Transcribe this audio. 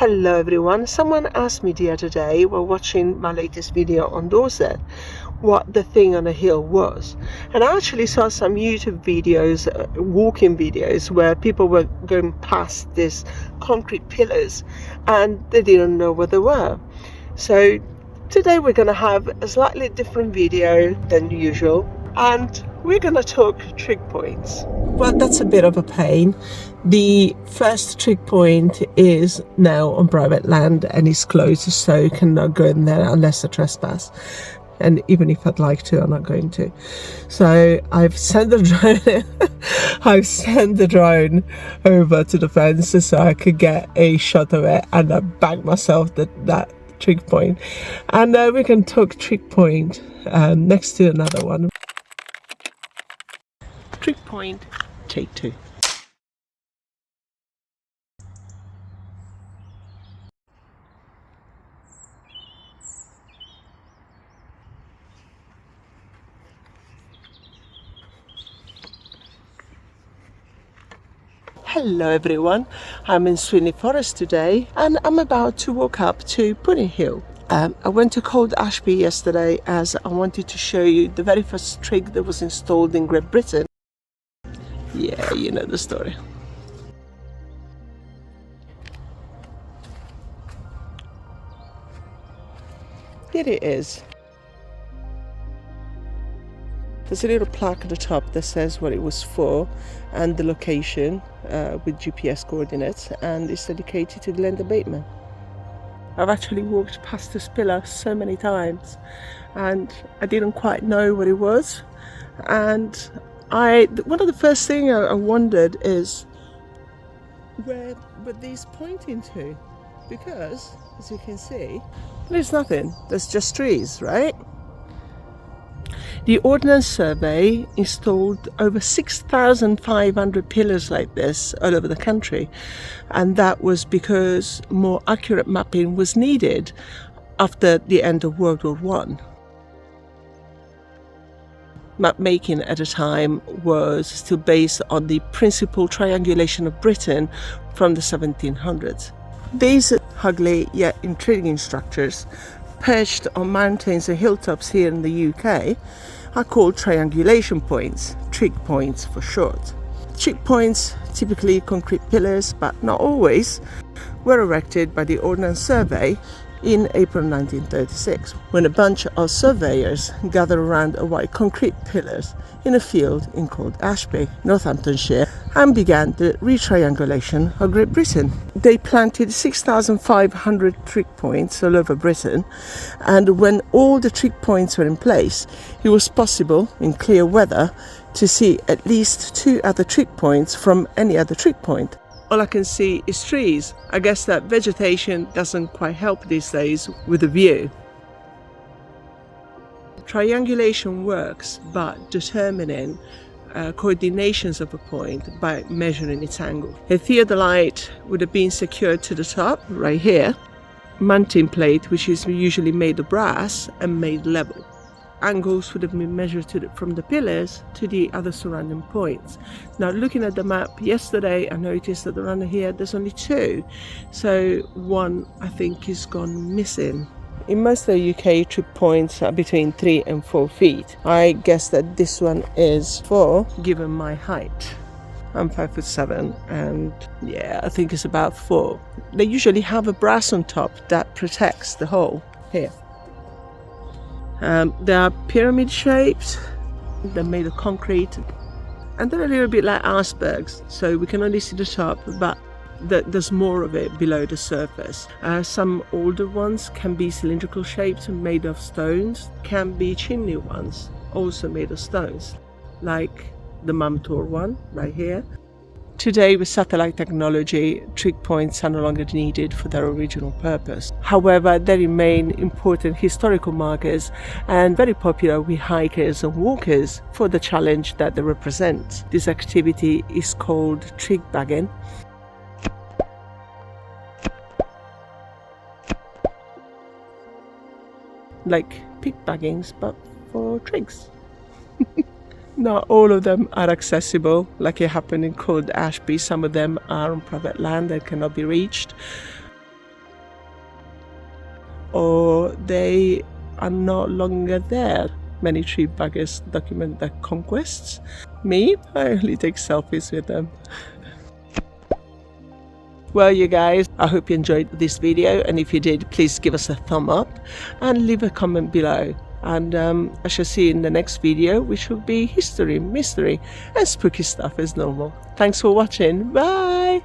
Hello everyone. Someone asked me the other day while watching my latest video on Dorset what the thing on the hill was, and I actually saw some YouTube videos, walking videos, where people were going past these concrete pillars and they didn't know what they were. So today we're going to have a slightly different video than usual, and we're going to talk trig points. Well, that's a bit of a pain. The first trig point is now on private land and is closed, so you cannot go in there unless a trespass. And even if I'd like to, I'm not going to. So I've sent the drone. Over to the fence so I could get a shot of it, and I bagged myself that trig point. And we can talk trig point next to another one. Trig point, take two. Hello everyone, I'm in Sweeney Forest today and I'm about to walk up to Pudding Hill. I went to Cold Ashby yesterday as I wanted to show you the very first trig that was installed in Great Britain. Yeah, you know the story. Here it is. There's a little plaque at the top that says what it was for and the location with GPS coordinates, and it's dedicated to land abatement. I've actually walked past this pillar so many times and I didn't quite know what it was, and one of the first things I wondered is where were these pointing to, because as you can see there's nothing, there's just trees, right? The Ordnance Survey installed over 6,500 pillars like this all over the country, and that was because more accurate mapping was needed after the end of World War I. Map making at the time was still based on the principal triangulation of Britain from the 1700s. These ugly yet intriguing structures perched on mountains and hilltops here in the UK are called triangulation points, trig points for short. Trig points, typically concrete pillars but not always, were erected by the Ordnance Survey in April 1936, when a bunch of surveyors gathered around a white concrete pillars in a field in Cold Ashby, Northamptonshire, and began the retriangulation of Great Britain. They planted 6,500 trig points all over Britain, and when all the trig points were in place, it was possible, in clear weather, to see at least two other trig points from any other trig point. All I can see is trees. I guess that vegetation doesn't quite help these days with the view. Triangulation works by determining coordinations of a point by measuring its angle. A theodolite would have been secured to the top, right here. Mounting plate, which is usually made of brass and made level. Angles would have been measured from the pillars to the other surrounding points. Now, looking at the map yesterday, I noticed that around here there's only two, so one I think is gone missing. In most of the UK, trig points are between 3 and 4 feet. I guess that this one is 4, given my height. I'm 5'7", and yeah, I think it's about 4. They usually have a brass on top that protects the hole here. They are pyramid shaped, they're made of concrete, and they're a little bit like icebergs, so we can only see the top, but there's more of it below the surface. Some older ones can be cylindrical shaped and made of stones, can be chimney ones, also made of stones, like the Mamtor one right here. Today, with satellite technology, trig points are no longer needed for their original purpose. However, they remain important historical markers and very popular with hikers and walkers for the challenge that they represent. This activity is called trig bagging. Like pig baggings, but for trigs. Not all of them are accessible, like it happened in Cold Ashby. Some of them are on private land that cannot be reached. or they are no longer there. Many tree buggers document their conquests. Me, I only take selfies with them. Well, you guys, I hope you enjoyed this video, and if you did, please give us a thumb up and leave a comment below. And I shall see you in the next video, which will be history, mystery, and spooky stuff as normal. Thanks for watching. Bye!